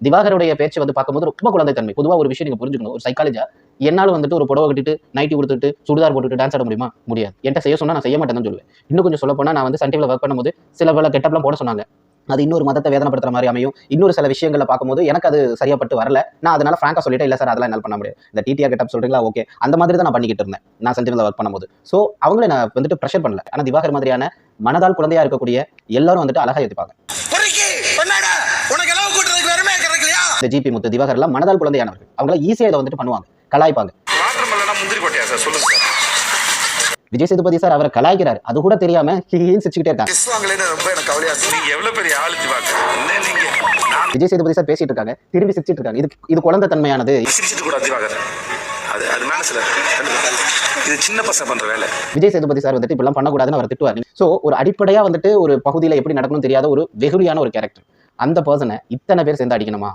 திவாகருடைய பேச்சு வந்து பார்க்கும்போது ரொம்ப குழந்தைத்தன்மை. பொதுவா ஒரு விஷயம் நீங்க புரிஞ்சுக்கணும். ஒரு சைக்காலஜா என்னால வந்துட்டு ஒரு புடவை கட்டிட்டு நைட்டி கொடுத்துட்டு சுடிதார் போட்டுட்டு டான்ஸ் ஆட முடியுமா? முடியாது. என்கிட்ட செய்ய சொன்னா நான் செய்ய மாட்டேன்னு சொல்லுவேன். இன்னும் கொஞ்சம் சொல்ல போனா நான் வந்து சன் டிவில வொர்க் பண்ணும்போது சில பல கெட்டப்லாம் போட சொன்னாங்க. அது இன்னொரு மதத்தை வேதனைப்படுத்துற மாதிரி அமையும். இன்னொரு சில விஷயங்களை பார்க்கும்போது எனக்கு அது சரியாப்பட்டு வரல. நான் அதனால ஃப்ராங்கா சொல்லிட்டேன், இல்ல சார் அதெல்லாம் என்னால பண்ண முடியாது. இந்த டிடிஆர் கெட்டப் சொல்றீங்களா? ஓகே. அந்த மாதிரி தான் நான் பண்ணிக்கிட்டு இருந்தேன். நான் சன் டிவில வொர்க் பண்ணும்போது. சோ அவங்கள நான் வந்துட்டு பிரஷர் பண்ணல. ஆனா திவாகர் மாதிரியான மனதால் குழந்தையா இருக்கக்கூடிய எல்லாரும் வந்துட்டு அழகா ஏத்துப்பாங்க. இந்த ஜிபி முத்து திவாகர் எல்லாம் மனதால் குழந்தையானவர்கள். அவங்க ஈஸியா இதை வந்துட்டு பண்ணுவாங்க, கலாய்ப்பாங்க. விஜய் சேதுபதி சார் அவரை கலாய்க்கிறார், அது கூட தெரியாம சிரிச்சுக்கிட்டே இருக்காங்க. விஜய் சேதுபதி சார் பேசிட்டு இருக்காங்க, திரும்பி சிரிச்சிட்டு இருக்காங்க. இது குழந்தை தன்மையானது. விஜய் சேதுபதி சார் வந்துட்டு இப்பெல்லாம் பண்ணக்கூடாதுன்னு அவர் திட்டுவார். சோ ஒரு அடிப்படையா வந்துட்டு ஒரு பகுதியில எப்படி நடக்கணும் தெரியாத ஒரு வெகுளியான ஒரு கேரக்டர். அந்த பர்சனை இத்தனை பேர் சேர்ந்து அடிக்கணுமா?